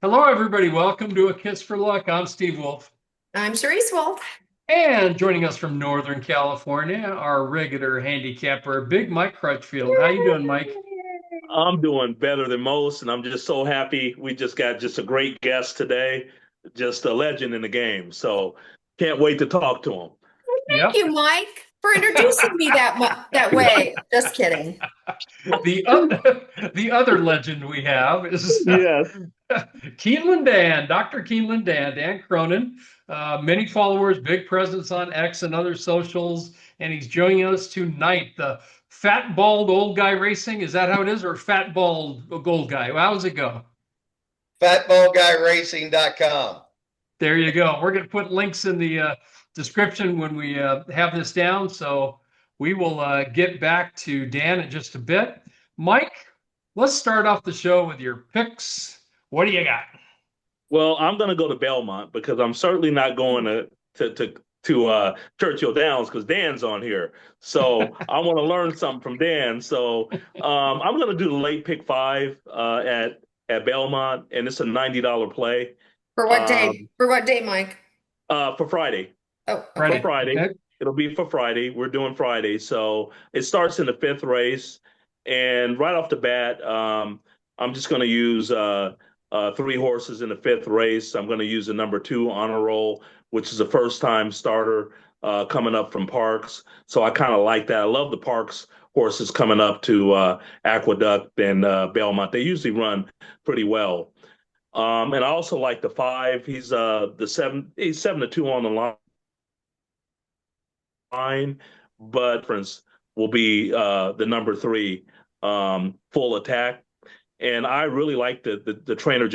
Hello, everybody. Welcome to A Kiss for Luck. I'm Steve Wolf. I'm Charisse Wolf. And joining us from Northern California, our regular handicapper, Big Mike Crutchfield. How you doing, Mike? I'm doing better than most, and I'm just so happy. We just got just a great guest today, just a legend in the game. So can't wait to talk to him. Thank Yep. you, Mike, for introducing me that way. Just kidding. The other legend we have is Yes. Keeneland Dan, Dr. Keeneland Dan Cronin. Many followers, big presence on X and other socials, and he's joining us tonight. The Fat Bald Old Guy Racing, is that how it is, or Fat Bald Gold Guy? How's it go? FatBallGuyRacing.com. There you go. We're going to put links in the description when we have this down. So we will get back to Dan in just a bit. Mike, let's start off the show with your picks. What do you got? Well, I'm going to go to Belmont because I'm certainly not going to Churchill Downs because Dan's on here. So I want to learn something from Dan. So I'm going to do the late pick five at Belmont, and it's a $90 play For what day? um, For what day, Mike? for Friday. Oh, For okay. Friday. Friday. Okay. It'll be for Friday. We're doing Friday. So it starts in the fifth race. And right off the bat, I'm just going to use three horses in the fifth race. I'm going to use the number two honor roll, which is a first time starter coming up from Parks. So I kind of like that. I love the Parks horses coming up to Aqueduct and Belmont. They usually run pretty well. And I also like the five. He's 7-2 on the line, but Prince will be the number three, full attack. And I really like the trainer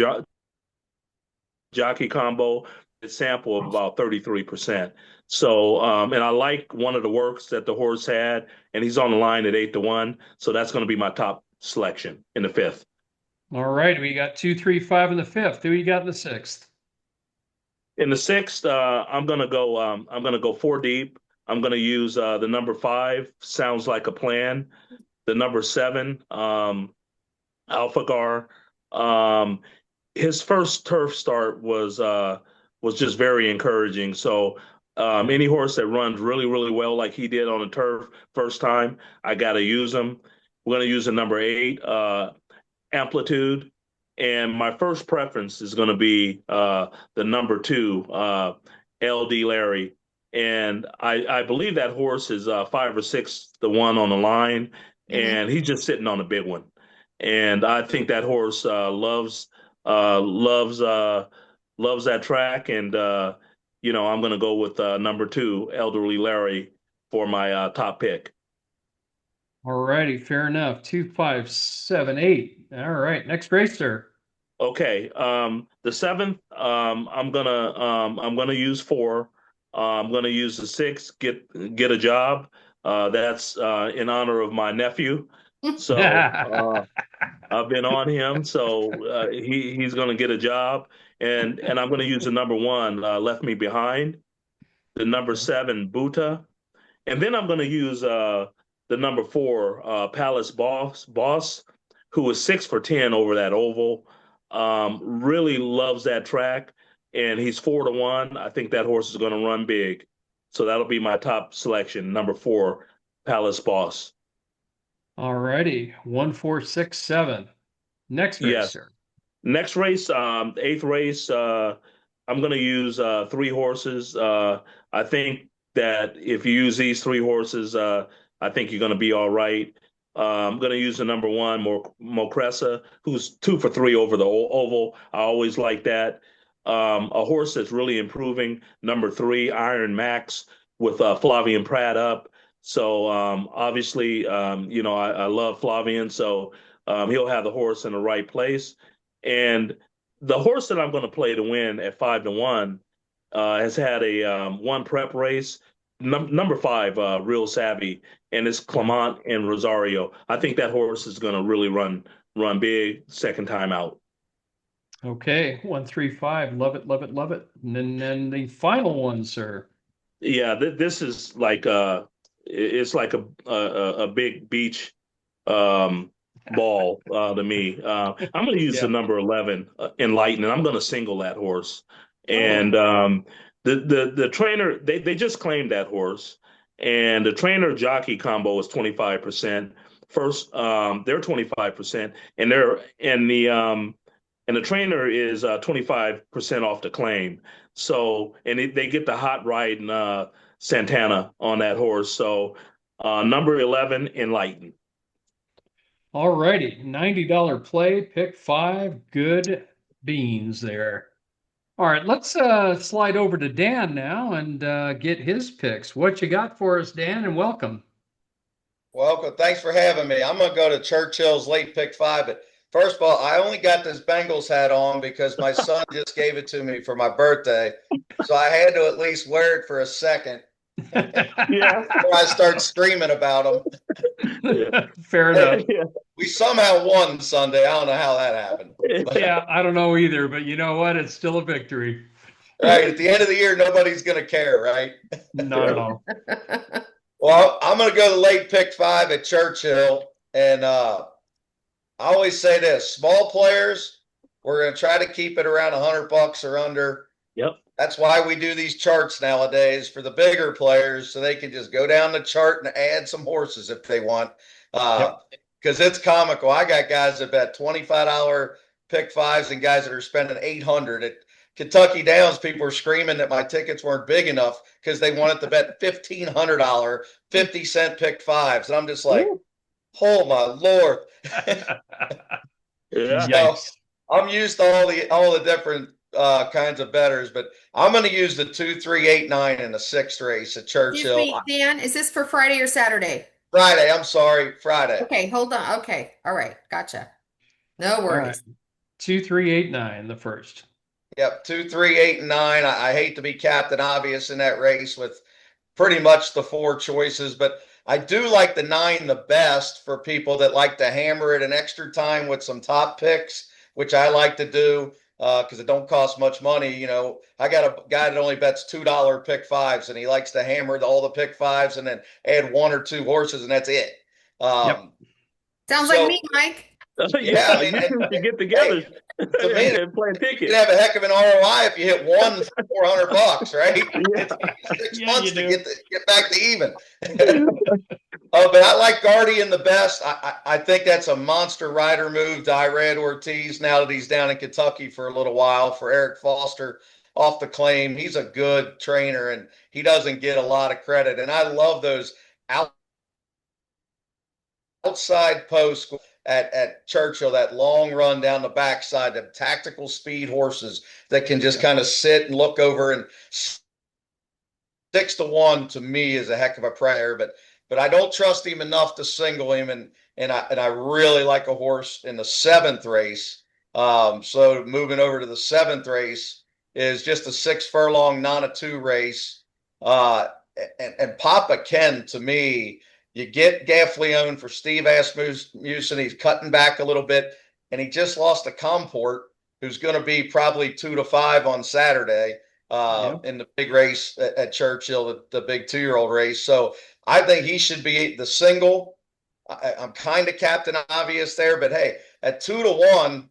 jockey combo. It's sample of about 33%. So, and I like one of the works that the horse had, and he's on the line at 8-1. So that's going to be my top selection in the fifth. All right. We got two, three, five in the fifth. Who you got in the sixth? In the sixth, I'm gonna go four deep. I'm gonna use the number five. Sounds like a plan. The number seven, Alphagar. Um, his first turf start was just very encouraging. So any horse that runs really, really well like he did on the turf first time, I got to use him. We're going to use the number eight, Amplitude. And my first preference is going to be the number two, LD Larry. And I believe that horse is 5 or 6 to one on the line, Hmm. and he's just sitting on a big one. And I think that horse loves loves that track. And I'm going to go with number two, Elderly Larry, for my top pick. All righty. Fair enough. Two, five, seven, eight. All right. Next racer. Okay. The seventh, I'm gonna use four. I'm gonna use the six. Get a job. That's in honor of my nephew. So I've been on him. So he's gonna get a job, and I'm gonna use the number one, Left Me Behind. The number seven, Buta, and then I'm gonna use the number four, Palace Boss, who was 6 for 10 over that oval. Really loves that track, and he's 4-1. I think that horse is going to run big. So that'll be my top selection, number four, Palace Boss. All righty. One, four, six, seven. Next Yes. racer. Next race, eighth race, I'm going to use three horses. I think that if you use these three horses, I think you're going to be all right. I'm going to use the number one, Mocresa, who's 2 for 3 over the oval. I always like that. A horse that's really improving, number three, Iron Max, with Flavian Pratt up. So obviously, I love Flavian, so he'll have the horse in the right place. And the horse that I'm going to play to win at 5-1 has had a one prep race. Number five, Real Savvy, and it's Clement and Rosario. I think that horse is going to really run big second time out. Okay. One, three, five. Love it, love it, love it. And then the final one, sir. Yeah, this is like it's like a big beach. Um, ball to me. I'm going to use the Yeah. number 11, Enlighten, and I'm going to single that horse. Oh, And the trainer, they just claimed that horse, and the trainer jockey combo is 25%. First, they're 25%, and the trainer is 25% off the claim. So, and they get the hot ride and Santana on that horse. So, number 11, Enlighten. all righty. $90 play, pick five. Good beans there. All right, let's slide over to Dan now and get his picks. What you got for us, Dan, and welcome. Welcome. Thanks for having me. I'm going to go to Churchill's late pick five. But first of all, I only got this Bengals hat on because my son just gave it to me for my birthday. So I had to at least wear it for a second Yeah. before I start screaming about them. Fair enough. Yeah. We somehow won Sunday. I don't know how that happened. Yeah, I don't know either, but you know what? It's still a victory. Right. At the end of the year, nobody's going to care, right? Not at all. Well, I'm going to go to late pick five at Churchill. And I always say this, small players, we're going to try to keep it around $100 or under. Yep. That's why we do these charts nowadays for the bigger players, so they can just go down the chart and add some horses if they want. Because it's comical. I got guys that bet $25 pick fives and guys that are spending $800 at Kentucky Downs. People were screaming that my tickets weren't big enough because they wanted to bet $1,500 50-cent pick fives, and I'm just like, oh my Lord. Yeah. So I'm used to all the different kinds of betters, but I'm going to use the 2, 3, 8, 9 in the sixth race at Churchill. Excuse me, Dan, is this for Friday or Saturday? Friday. I'm sorry, Friday. Okay, hold on. Okay, all right, gotcha. No All right. worries. 2, 3, 8, 9, the first. Yep, 2, 3, 8, and 9. I hate to be Captain Obvious in that race with pretty much the four choices, but I do like the 9 the best for people that like to hammer it an extra time with some top picks, which I like to do because it don't cost much money. You know, I got a guy that only bets $2 pick fives, and he likes to hammer all the pick fives and then add 1 or 2 horses, and that's it. Yep. Sounds so- like me, Mike. Yeah, I mean, you two should get together to me, and play you tickets. can have a heck of an ROI if you hit one for $400, right? Yeah. It takes you 6 Yeah, months you to do. get back to even. But I like Guardian the best. I think that's a monster rider move to Irad Ortiz now that he's down in Kentucky for a little while for Eric Foster off the claim. He's a good trainer and he doesn't get a lot of credit. And I love those outside posts at Churchill, that long run down the backside, the tactical speed horses that can just kind of sit and look over, and 6-1 to me is a heck of a prayer, but I don't trust him enough to single him, and I really like a horse in the seventh race. So moving over to the seventh race is just a 6 furlong, not a 2 race. And Papa Ken, to me, you get Gaffleone for Steve Asmussen. He's cutting back a little bit, and he just lost to Comport, who's going to be probably 2 to 5 on Saturday in the big race at Churchill, the big 2-year-old race. So I think he should be the single. I'm kind of Captain Obvious there, but hey, at 2 to 1,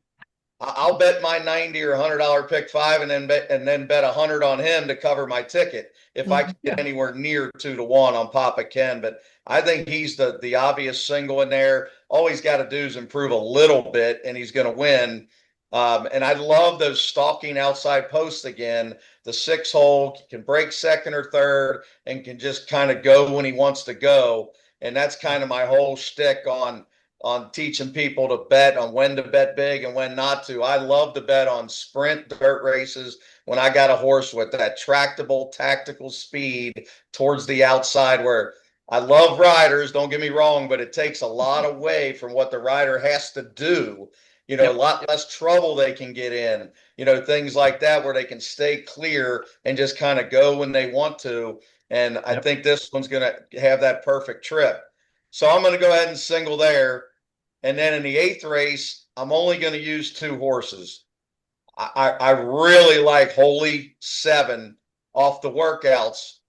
I'll bet my $90 or $100 pick five and then bet 100 on him to cover my ticket if I can get anywhere near 2 to 1 on Papa Ken. But I think he's the obvious single in there. All he's got to do is improve a little bit, and he's going to win. And I love those stalking outside posts again. The 6-hole can break second or third and can just kind of go when he wants to go. And that's kind of my whole shtick on teaching people to bet on when to bet big and when not to. I love to bet on sprint dirt races when I got a horse with that tractable, tactical speed towards the outside, where I love riders, don't get me wrong, but it takes a lot away from what the rider has to do. You know, a lot less trouble they can get in, you know, things like that where they can stay clear and just kind of go when they want to. And I think this one's going to have that perfect trip. So I'm going to go ahead and single there. And then in the 8th race, I'm only going to use 2 horses. I really like Holy 7 off the workouts.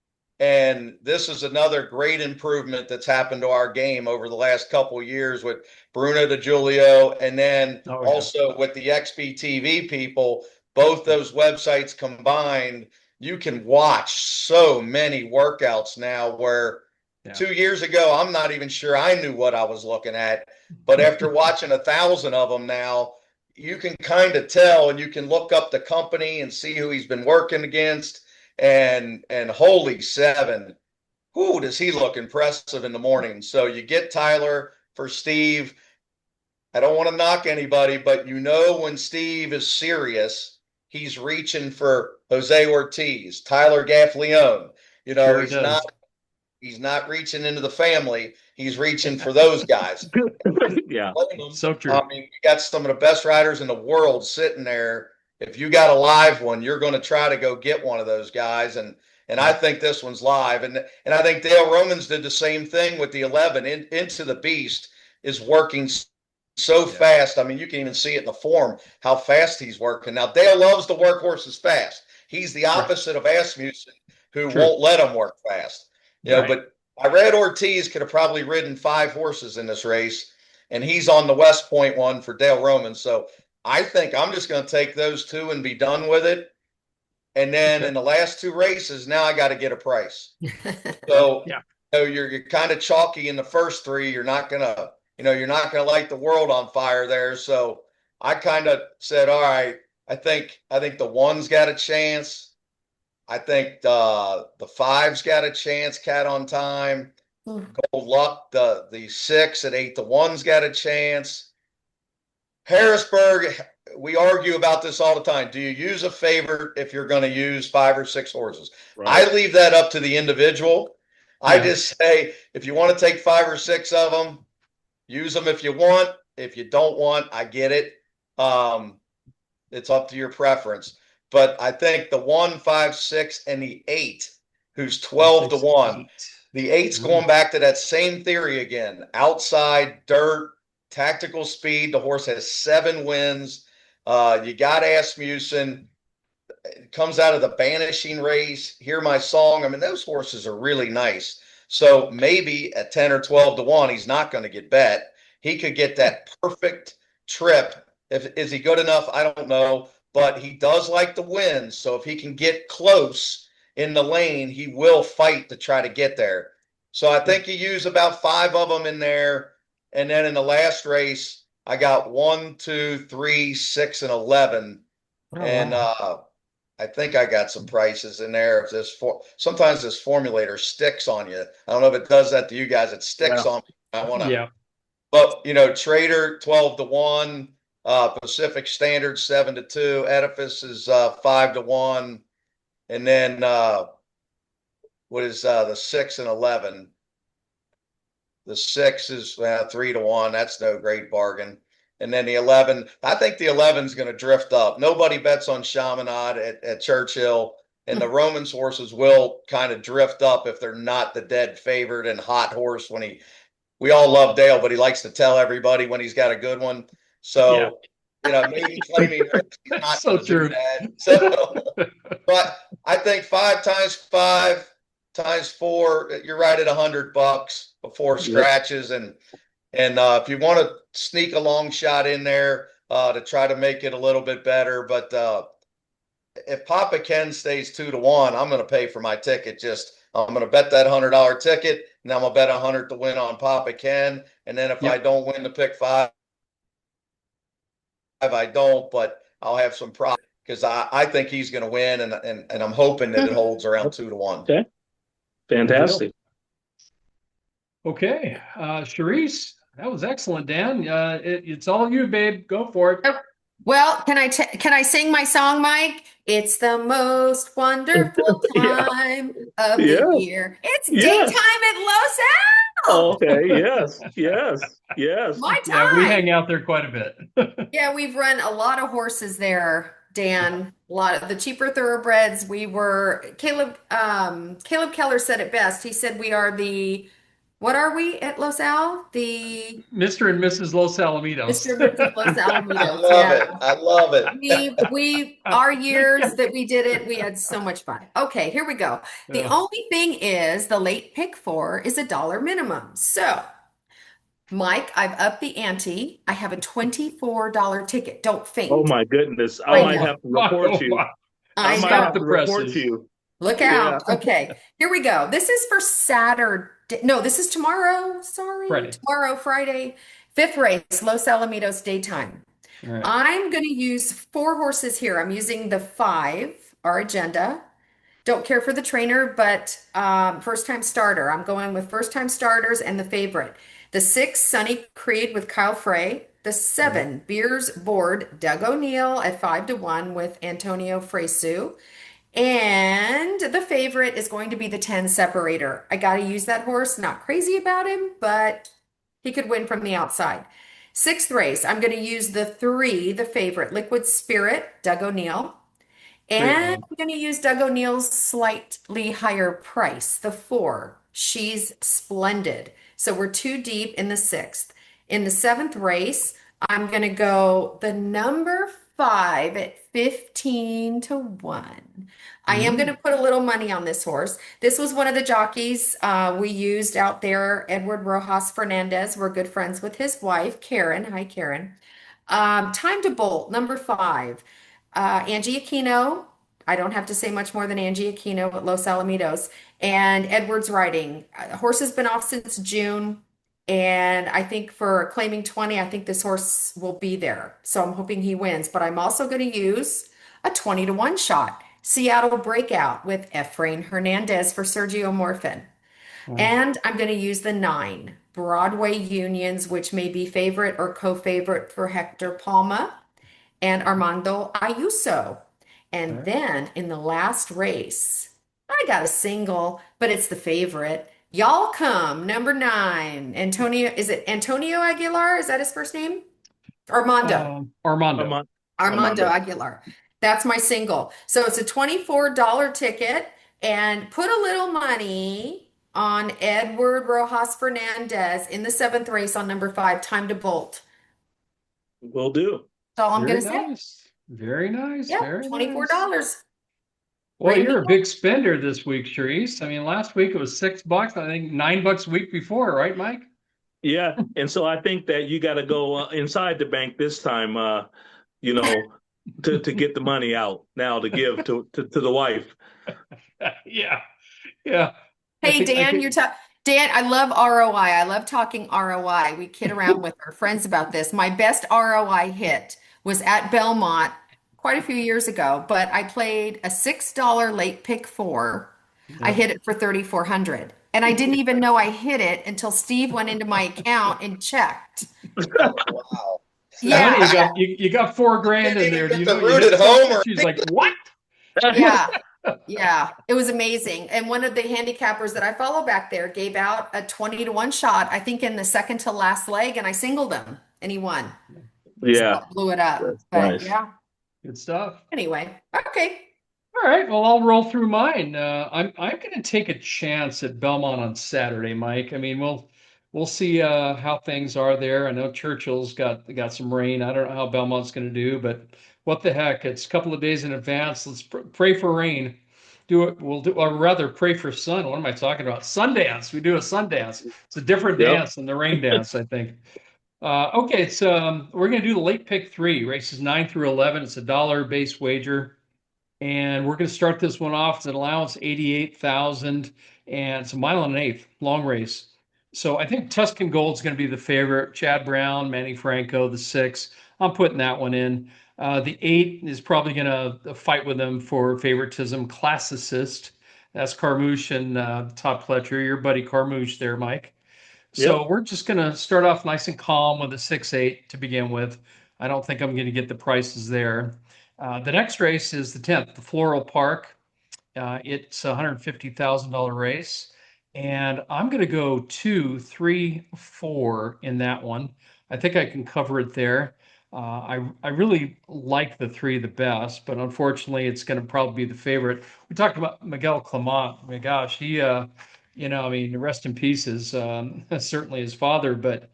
And this is another great improvement that's happened to our game over the last couple of years with Bruno DeGiulio, and then Oh, yeah. also with the XBTV people. Both those websites combined, you can watch so many workouts now where Yeah. 2 years ago, I'm not even sure I knew what I was looking at. But after watching 1,000 of them now, you can kind of tell, and you can look up the company and see who he's been working against. And holy seven, whoo, does he look impressive in the morning. So you get Tyler for Steve. I don't want to knock anybody, but you know when Steve is serious, he's reaching for Jose Ortiz, Tyler Gaffleone. You know, Sure does. he's not reaching into the family. He's reaching for those guys. Yeah. So true. I mean, we got some of the best riders in the world sitting there. If you got a live one, you're going to try to go get one of those guys. And I think this one's live. And I think Dale Romans did the same thing with the 11. Into the Beast is working so fast. I mean, you can even see it in the form, how fast he's working. Now, Dale loves to work horses fast. He's the opposite of Asmussen, who won't let him work fast. You know, but I read Ortiz could have probably ridden 5 horses in this race, and he's on the West Point one for Dale Romans. So I think I'm just going to take those 2 and be done with it. And then in the last 2 races, now I got to get a price. So, you're kind of chalky in the first 3. You're not going to, you're not going to light the world on fire there. So I kind of said, all right, I think the 1's got a chance. I think the 5's got a chance, Cat on Time. Gold Luck, the 6 at 8-1's got a chance. Harrisburg, we argue about this all the time. Do you use a favorite if you're going to use 5 or 6 horses? Right. I leave that up to the individual. I just say, if you want to take 5 or 6 of them, use them if you want. If you don't want, I get it. It's up to your preference. But I think the 1, 5, 6, and the 8, who's 12-1. The 8's going back to that same theory again. Outside, dirt, tactical speed. The horse has 7 wins. You got Asmussen. It comes out of the Banishing race. Hear My Song. I mean, those horses are really nice. So maybe at 10 or 12-1, he's not going to get bet. He could get that perfect trip. Is he good enough? I don't know. But he does like to win. So if he can get close in the lane, he will fight to try to get there. So I think you use about 5 of them in there. And then in the last race, I got 1, 2, 3, 6, and 11. I think I got some prices in there. Sometimes this formulator sticks on you. I don't know if it does that to you guys. It sticks on me. I want to. Yeah. But Trader 12-1. Pacific Standard 7-2. Edifice is 5-1. And then what is the 6 and 11? The 6 is 3-1. That's no great bargain. And then the 11, I think the 11 is going to drift up. Nobody bets on Chaminade at Churchill, and the Romans horses will kind of drift up if they're not the dead favorite and hot horse. We all love Dale, but he likes to tell everybody when he's got a good one. So, maybe claiming he's not so true. That. So, but I think 5 times 5 times 4, you're right at $100 before scratches. And if you want to sneak a long shot in there to try to make it a little bit better, but if Papa Ken stays 2-1, I'm going to pay for my ticket. I'm going to bet that $100 ticket, and I'm going to bet 100 to win on Papa Ken. And then if I don't win the pick 5, I don't, but I'll have some profit because I think he's going to win, and I'm hoping that it holds around 2-1. Okay, fantastic. Okay, Charisse, that was excellent, Dan. It's all you, babe. Go for it. Well, can I sing my song, Mike? It's the most wonderful time of the year. It's daytime at Los Al. Okay, yes. My time. Yeah, we hang out there quite a bit. Yeah, we've run a lot of horses there, Dan. A lot of the cheaper thoroughbreds. Caleb Keller said it best. He said we are the What are we at Los Al? The Mr. and Mrs. Los Alamitos. Mr. and Mrs. Los I Alamitos. love Yeah. it. I love it. Our years that we did it, we had so much fun. Okay, here we go. The only thing is the late pick four is $1 minimum. So, Mike, I've upped the ante. I have a $24 ticket. Don't faint. Oh my goodness. I I might know. have to report you. I I might know. have to report you. Look Yeah. out. Okay, here we go. This is for Saturday. No, this is tomorrow. Sorry. Friday. Tomorrow, Friday. Fifth race, Los Alamitos daytime. All right. I'm going to use 4 horses here. I'm using the 5, our agenda. Don't care for the trainer, but first time starter. I'm going with first time starters and the favorite. The 6, Sunny Creed with Kyle Frey. The 7, Beers Board, Doug O'Neill at 5-1 with Antonio Fresu. And the favorite is going to be the 10 Separator. I got to use that horse. Not crazy about him, but he could win from the outside. 6th race, I'm going to use the 3, the favorite, Liquid Spirit, Doug O'Neill. And I'm going to use Doug O'Neill's slightly higher price, the 4, She's Splendid. So we're 2 deep in the 6th. In the 7th race, I'm going to go the number 5 at 15-1. I am going to put a little money on this horse. This was one of the jockeys we used out there, Edward Rojas Fernandez. We're good friends with his wife, Karen. Hi, Karen. Time to Bolt, number 5. Angie Aquino. I don't have to say much more than Angie Aquino at Los Alamitos. And Edward's riding. Horse has been off since June. And I think for claiming 20, I think this horse will be there. So I'm hoping he wins. But I'm also going to use a 20-1 shot. Seattle Breakout with Efrain Hernandez for Sergio Morfin. And I'm going to use the 9, Broadway Unions, which may be favorite or co-favorite for Hector Palma and Armando Ayuso. And then in the last race, I got a single, but it's the favorite. Y'all Come, number 9. Antonio, is it Antonio Aguilar? Is that his first name? Armando. Armando Aguilar. That's my single. So it's a $24 ticket, and put a little money on Edward Rojas Fernandez in the 7th race on number 5, Time to Bolt. Will do. That's all I'm going to say. Very nice. Yeah, Very $24. Nice. Well, you're a big spender this week, Charisse. I mean, last week it was $6. I think $9 a week before, right, Mike? Yeah, and so I think that you got to go inside the bank this time. You know, to get the money out now to give to the wife. Yeah. Hey, Dan, Dan, I love ROI. I love talking ROI. We kid around with our friends about this. My best ROI hit was at Belmont quite a few years ago, but I played a $6 late pick 4. I hit it for 3,400. And I didn't even know I hit it until Steve went into my account and checked. Wow. Yeah. You got $4,000 in there. You the root at home? She's like, what? Yeah. It was amazing. And one of the handicappers that I follow back there gave out a 20-1 shot, I think in the second to last leg, and I singled him and he won. Yeah. So blew it up. Nice. Yeah. Good stuff. Anyway, okay. All right. Well, I'll roll through mine. I'm going to take a chance at Belmont on Saturday, Mike. I mean, we'll see how things are there. I know Churchill's got some rain. I don't know how Belmont's going to do, but what the heck? It's a couple of days in advance. Let's pray for rain. Or rather, pray for sun. What am I talking about? Sundance. We do a Sundance. It's a different dance than the rain dance, I think. Okay, so we're going to do the late pick 3, races 9 through 11. It's a $1 base wager. And we're going to start this one off. It's an allowance 88,000, and it's a 1.125 long race. So I think Tuscan Gold's going to be the favorite. Chad Brown, Manny Franco, the 6. I'm putting that one in. The 8 is probably going to fight with them for favoritism. Classicist. That's Carmouche and Todd Pletcher, your buddy Carmouche there, Mike. So we're just going to start off nice and calm with a 6-8 to begin with. I don't think I'm going to get the prices there. The next race is the 10th, the Floral Park. It's a $150,000 race. And I'm going to go 2, 3, 4 in that one. I think I can cover it there. I really like the 3 the best, but unfortunately, it's going to probably be the favorite. We talked about Miguel Clement. My gosh, he I mean, rest in pieces, certainly his father, but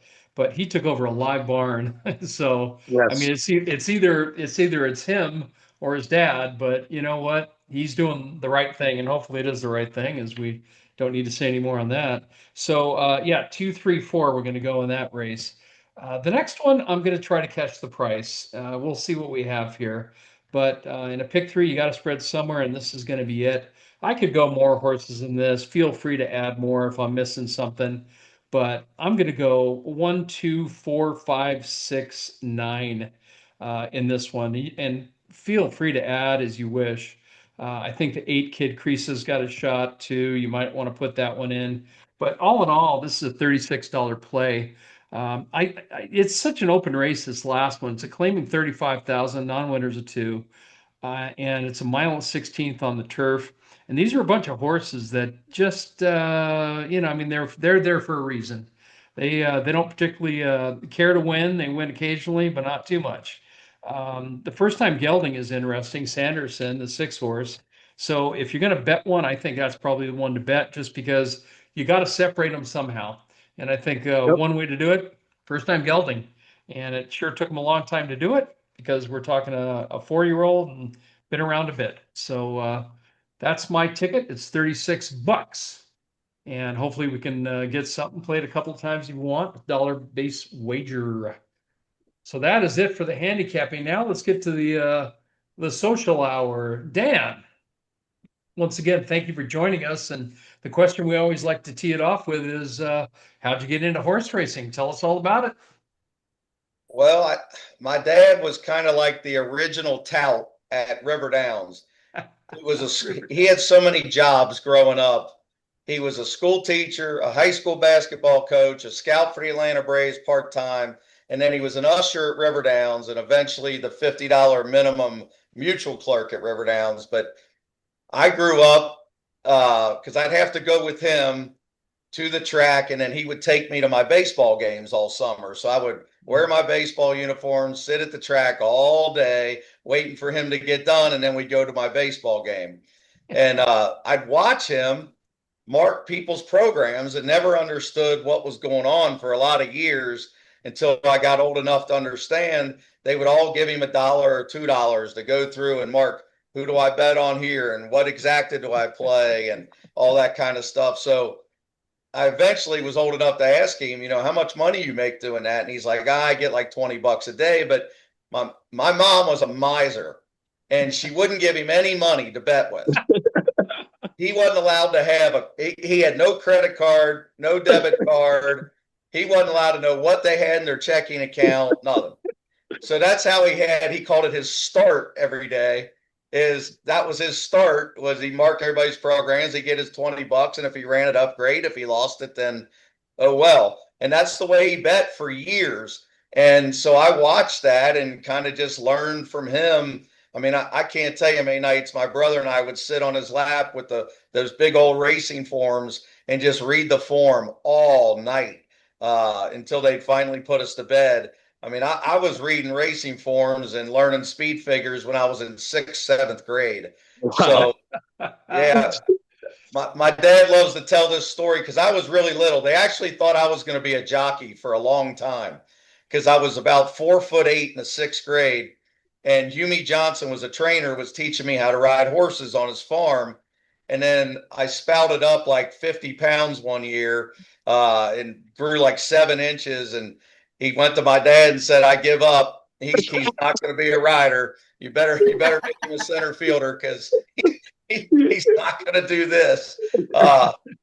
he took over a live barn. So, I mean, Yes. it's him or his dad, but you know what? He's doing the right thing, and hopefully it is the right thing, as we don't need to say any more on that. So, yeah, 2, 3, 4, we're going to go in that race. The next one, I'm going to try to catch the price. We'll see what we have here. But in a pick three, you got to spread somewhere, and this is going to be it. I could go more horses than this. Feel free to add more if I'm missing something. But I'm going to go 1, 2, 4, 5, 6, 9 in this one. And feel free to add as you wish. I think the 8 Kid Creases got a shot too. You might want to put that one in. But all in all, this is a $36 play. It's such an open race, this last one. It's a claiming 35,000, non-winners of 2, and it's a mile and 16th on the turf. And these are a bunch of horses that just, I mean, they're there for a reason. They don't particularly care to win. They win occasionally, but not too much. The first time gelding is interesting. Sanderson, the 6 horse. So if you're going to bet one, I think that's probably the one to bet, just because you got to separate them somehow. And I think Yep. one way to do it, first time gelding, and it sure took them a long time to do it, because we're talking a 4-year-old and been around a bit. So that's my ticket. It's $36, and hopefully we can get something played a couple of times if you want. Dollar base wager. So that is it for the handicapping. Now let's get to the social hour. Dan, once again, thank you for joining us. And the question we always like to tee it off with is, how'd you get into horse racing? Tell us all about it. Well, my dad was kind of like the original tout at River Downs. He had so many jobs growing up. He was a school teacher, a high school basketball coach, a scout for the Atlanta Braves part time, and then he was an usher at River Downs, and eventually the $50 minimum mutual clerk at River Downs. But I grew up because I'd have to go with him to the track, and then he would take me to my baseball games all summer. So I would wear my baseball uniform, sit at the track all day, waiting for him to get done, and then we'd go to my baseball game. And I'd watch him mark people's programs and never understood what was going on for a lot of years until I got old enough to understand. They would all give him $1 or $2 to go through and mark, who do I bet on here and what exacta do I play and all that kind of stuff. So I eventually was old enough to ask him, how much money you make doing that? And he's like, I get like $20 a day. But my mom was a miser, and she wouldn't give him any money to bet with. He wasn't allowed to have he had no credit card, no debit card. He wasn't allowed to know what they had in their checking account, nothing. So that's how he called it his start every day. That was his start, was he marked everybody's programs, he'd get his $20, and if he ran it up, great. If he lost it, then oh well. And that's the way he bet for years. And so I watched that and kind of just learned from him. I mean, I can't tell you how many nights my brother and I would sit on his lap with those big old racing forms and just read the form all night until they'd finally put us to bed. I mean, I was reading racing forms and learning speed figures when I was in 6th, 7th grade. Wow. So, yeah, my dad loves to tell this story because I was really little. They actually thought I was going to be a jockey for a long time because I was about 4'8" in the 6th grade. And Humi Johnson was a trainer, was teaching me how to ride horses on his farm. And then I spouted up like 50 pounds one year and grew like 7 inches. And he went to my dad and said, I give up. He's not going to be a rider. You better make him a center fielder because he's not going to do this.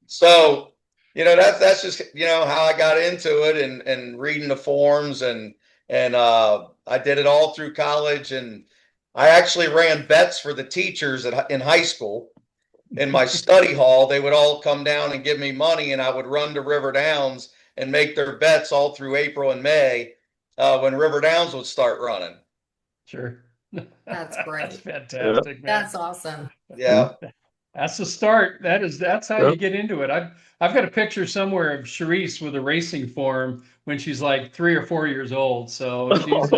So, that's just, how I got into it and reading the forms and I did it all through college. And I actually ran bets for the teachers in high school. In my study hall, they would all come down and give me money, and I would run to River Downs and make their bets all through April and May when River Downs would start running. Sure. That's great. That's fantastic, man. That's awesome. Yeah. That's the start. That's how you get into it. I've got a picture somewhere of Charisse with a racing form when she's like 3 or 4 years old. So she's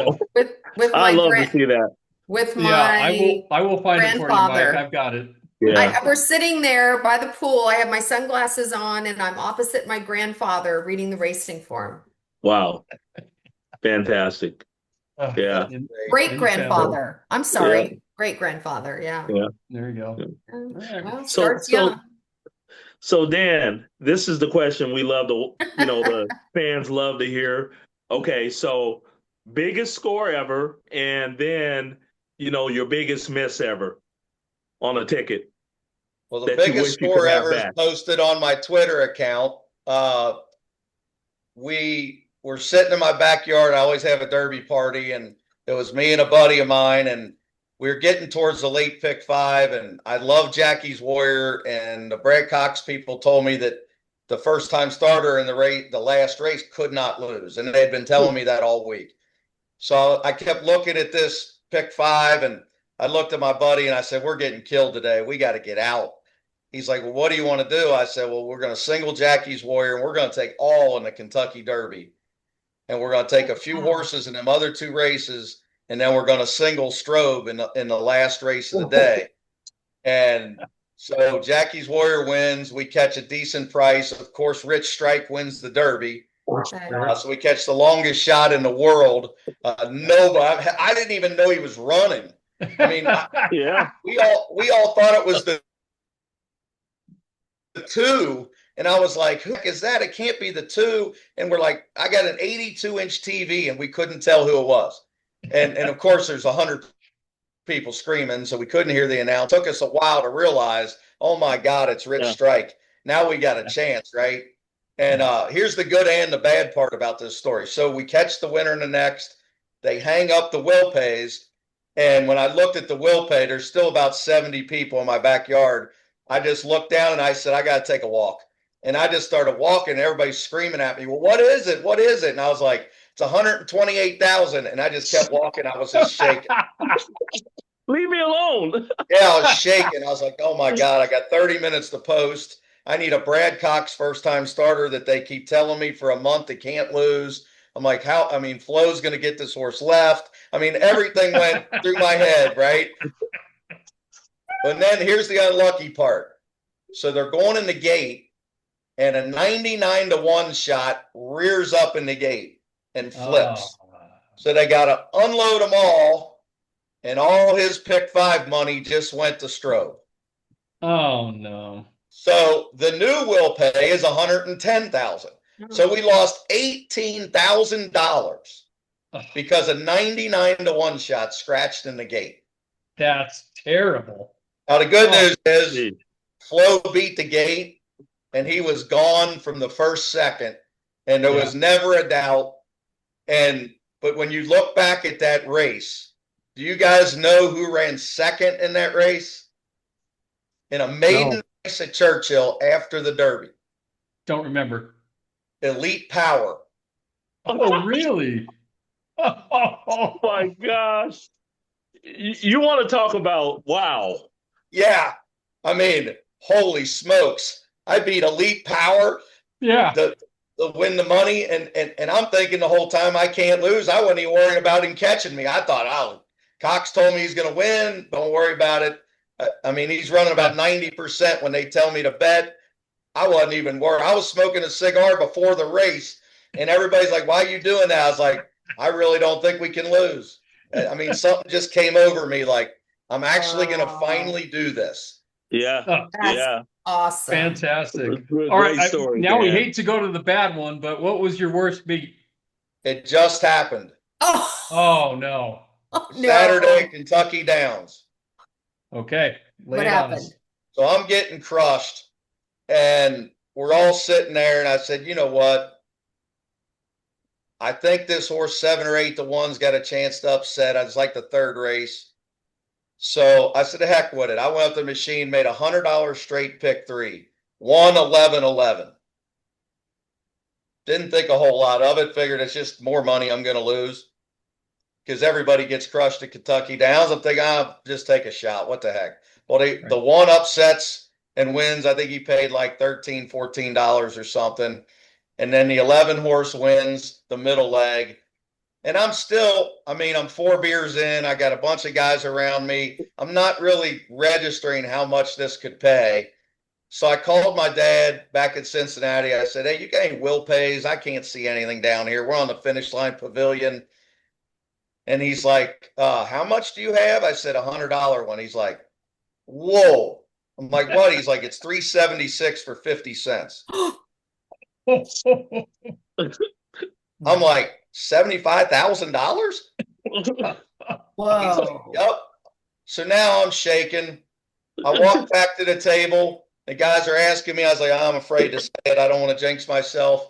with I my love to see that. with yeah, my I will find it for you, Mike. grandfather. I've got it. Yeah. We're sitting there by the pool. I have my sunglasses on, and I'm opposite my grandfather reading the racing form. Wow. Fantastic. Yeah. In Great the family. grandfather. I'm Yeah. sorry. Great grandfather. Yeah. Yeah. There you go. Yeah. All right. Well, So, starts so, young. so Dan, this is the question we love to, the fans love to hear. Okay, so biggest score ever, and then, your biggest miss ever on a ticket Well, the that you biggest wish you could score have ever is back. posted on my Twitter account. We were sitting in my backyard. I always have a derby party, and it was me and a buddy of mine, and we were getting towards the late pick five. And I love Jackie's Warrior, and the Brad Cox people told me that the first time starter in the last race could not lose, and they had been telling me that all week. So I kept looking at this pick five, and I looked at my buddy and I said, "We're getting killed today. We got to get out." He's like, "Well, what do you want to do?" I said, "Well, we're going to single Jackie's Warrior, and we're going to take all in the Kentucky Derby. And we're going to take a few horses in them other two races, and then we're going to single Strobe in the last race of the day." And so Jackie's Warrior wins. We catch a decent price. Of course, Rich Strike wins the Derby. So we catch the longest shot in the world. Nobody, I didn't even know he was running. I mean, Yeah. we all thought it was the two, and I was like, "Who is that? It can't be the two." And we're like, I got an 82-inch TV, and we couldn't tell who it was. And of course, there's 100 people screaming, so we couldn't hear the announce. It took us a while to realize, oh my God, it's Rich Strike. Now we got a chance, right? And here's the good and the bad part about this story. So we catch the winner in the next. They hang up the will pays. And when I looked at the will pay, there's still about 70 people in my backyard. I just looked down and I said, I got to take a walk. And I just started walking. Everybody's screaming at me, "Well, what is it? What is it?" And I was like, "It's 128,000." And I just kept walking. I was just shaking. Leave me alone. Yeah, I was shaking. I was like, "Oh my God, I got 30 minutes to post. I need a Brad Cox first time starter that they keep telling me for a month they can't lose." I'm like, how? I mean, Flo's going to get this horse left. I mean, everything went through my head, right? But then here's the unlucky part. So they're going in the gate, and a 99-1 shot rears up in the gate and flips. So they got to unload them all, and all his pick five money just went to Strobe. Oh no. So the new will pay is 110,000. So we lost $18,000 because a 99-1 shot scratched in the gate. That's terrible. Now the good news is Flo beat the gate, and he was gone from the first second, and there was never a doubt. But when you look back at that race, do you guys know who ran second in that race? In a maiden race at Churchill after the Derby. Don't remember. Elite Power. Oh, really? Oh my gosh. You want to talk about wow. Yeah. I mean, holy smokes. I beat Elite Power. Yeah. To win the money. And I'm thinking the whole time I can't lose. I wasn't even worrying about him catching me. I thought, oh, Cox told me he's going to win. Don't worry about it. I mean, he's running about 90% when they tell me to bet. I wasn't even worried. I was smoking a cigar before the race, and everybody's like, "Why are you doing that?" I was like, "I really don't think we can lose." I mean, something just came over me like, I'm actually going to finally do this. Yeah. That's awesome. Fantastic. Great All right. story, now we Dan. hate to go to the bad one, but what was your worst beat? It just happened. Oh, no. Saturday, Kentucky Downs. Okay. Lay What it on happened? us. So I'm getting crushed, and we're all sitting there, and I said, you know what? I think this horse 7 or 8-1's got a chance to upset. I was like the third race. So I said, the heck with it. I went up to the machine, made $100 straight pick 3, won 11-11. Didn't think a whole lot of it. Figured it's just more money I'm going to lose because everybody gets crushed at Kentucky Downs. I'm thinking, I'll just take a shot. What the heck? Well, the one upsets and wins. I think he paid like $13, $14 or something. And then the 11 horse wins the middle leg. And I'm still, I mean, I'm 4 beers in. I got a bunch of guys around me. I'm not really registering how much this could pay. So I called my dad back in Cincinnati. I said, hey, you got any will pays? I can't see anything down here. We're on the finish line pavilion. And he's like, how much do you have? I said, $100 one. He's like, whoa. I'm like, what? He's like, it's $376 for 50 cents. I'm like, $75,000? Whoa. Yep. So now I'm shaking. I walk back to the table. The guys are asking me. I was like, I'm afraid to say it. I don't want to jinx myself.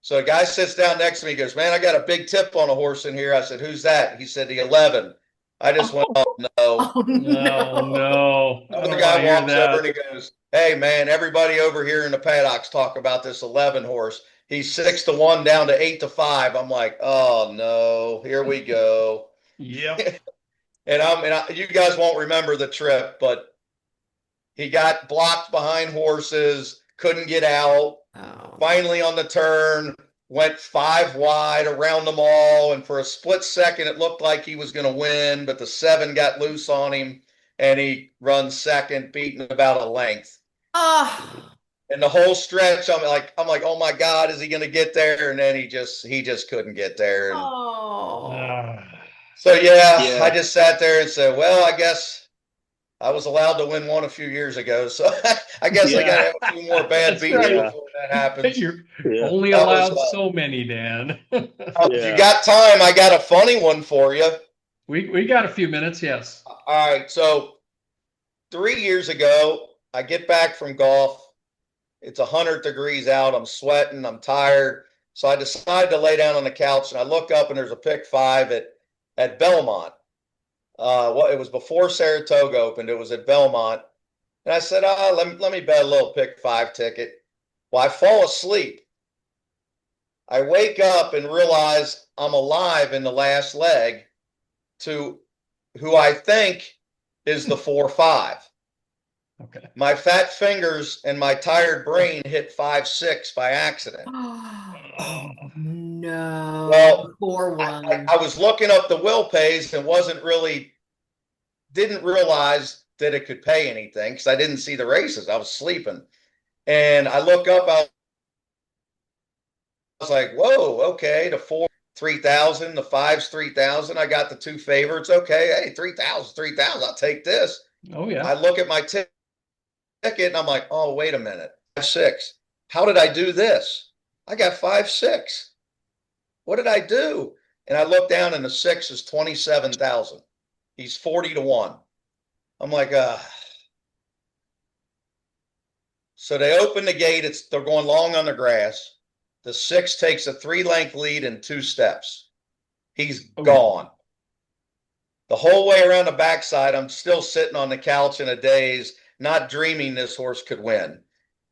So a guy sits down next to me. He goes, man, I got a big tip on a horse in here. I said, who's that? He said, the 11. I just went, oh, no. Oh, No, no. I Another don't guy want to hear walks over that. and he goes, hey, man, everybody over here in the paddocks talk about this 11 horse. He's 6-1 down to 8-5. I'm like, oh, no, here we go. Yep. And you guys won't remember the trip, but he got blocked behind horses, couldn't get out. Oh. Finally on the turn, went 5 wide around them all. And for a split second, it looked like he was going to win, but the 7 got loose on him and he runs second, beating about a length. Oh. And the whole stretch, I'm like, oh my God, is he going to get there? And then he just couldn't get there. And Oh. so, Yeah. I just sat there and said, well, I guess I was allowed to win one a few years ago. So I guess I got to have a few more bad That's beats right. before that happens. You're Yeah. only That was, allowed so many, Dan. If you got time, I got a funny one for you. We got a few minutes, yes. All right. So 3 years ago, I get back from golf. It's 100 degrees out. I'm sweating. I'm tired. So I decide to lay down on the couch and I look up and there's a pick 5 at Belmont. It was before Saratoga opened. It was at Belmont. And I said, let me bet a little pick 5 ticket. Well, I fall asleep. I wake up and realize I'm alive in the last leg to who I think is the 4-5. Okay. My fat fingers and my tired brain hit 5-6 by accident. Oh, no. Well, Poor one. I was looking up the will pays and didn't realize that it could pay anything because I didn't see the races. I was sleeping. And I look up, I was like, whoa, okay, the 4, 3,000, the 5's 3,000. I got the 2 favorites. Okay, hey, 3,000, 3,000. I'll take this. Oh, yeah. I look at my ticket and I'm like, oh, wait a minute. 5-6. How did I do this? I got 5-6. What did I do? And I look down and the 6 is 27,000. He's 40-1. I'm like, So they open the gate. They're going long on the grass. The 6 takes a 3-length lead in 2 steps. He's gone. The whole way around the backside, I'm still sitting on the couch in a daze, not dreaming this horse could win.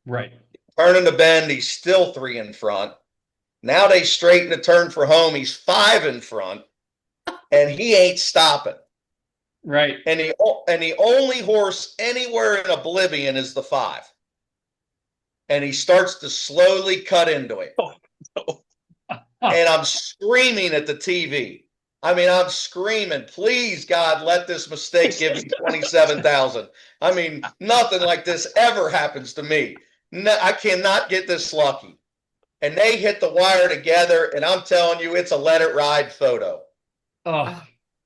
Right. Turning the bend, he's still 3 in front. Now they straighten the turn for home. He's 5 in front, and he ain't stopping. Right. And the only horse anywhere in oblivion is the 5. And he starts to slowly cut into it. And I'm screaming at the TV. I mean, I'm screaming, please, God, let this mistake give me 27,000. I mean, nothing like this ever happens to me. No, I cannot get this lucky. And they hit the wire together, and I'm telling you, it's a Let It Ride photo. Oh.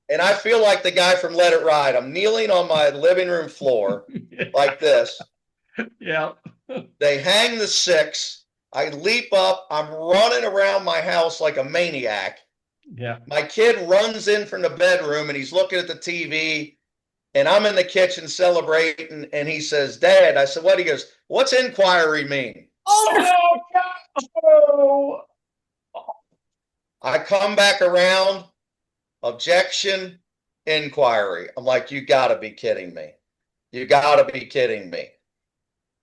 And I feel like the guy from Let It Ride. I'm kneeling on my living room floor like this. Yeah. They hang the 6. I leap up. I'm running around my house like a maniac. Yeah. My kid runs in from the bedroom and he's looking at the TV, and I'm in the kitchen celebrating. And he says, Dad, I said, what? He goes, what's inquiry mean? Oh, Oh, God. I come back around, objection, inquiry. I'm like, you got to be kidding me. You got to be kidding me.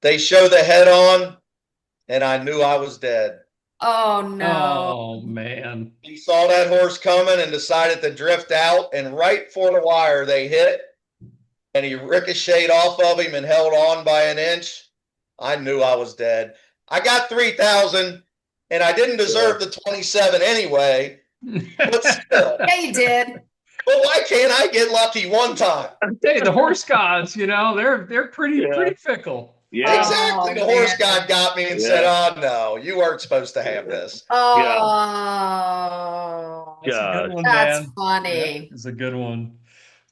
They show the head on, and I knew I was dead. Oh, no. Oh, man. He saw that horse coming and decided to drift out, and right for the wire, they hit, and he ricocheted off of him and held on by an inch. I knew I was dead. I got 3,000, and I didn't deserve the 27 anyway, But still, Yeah, you did. but why can't I get lucky one time? Hey, the horse gods, they're pretty Yeah. fickle. Yeah. Exactly. The horse man. god got me and said, "Oh no, you weren't supposed to have this." Oh, That's a good Gosh. one, that's Dan. funny. It's a good one.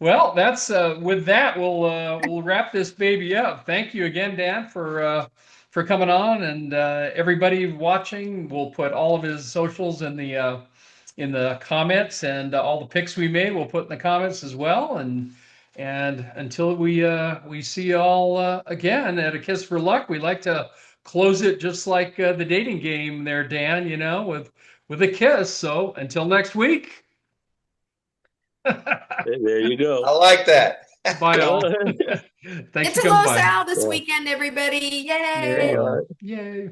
Well, that's with that we'll wrap this baby up. Thank you again, Dan, for coming on, and everybody watching. We'll put all of his socials in the comments, and all the pics we made we'll put in the comments as well. And until we see you all again at A Kiss for Luck, we like to close it just like the dating game there, Dan. With a kiss. So until next week. There you go. I like that. Bye all. Get Thanks to for coming Los by. Al this Yeah. weekend, everybody. There you Yay. go. Yay.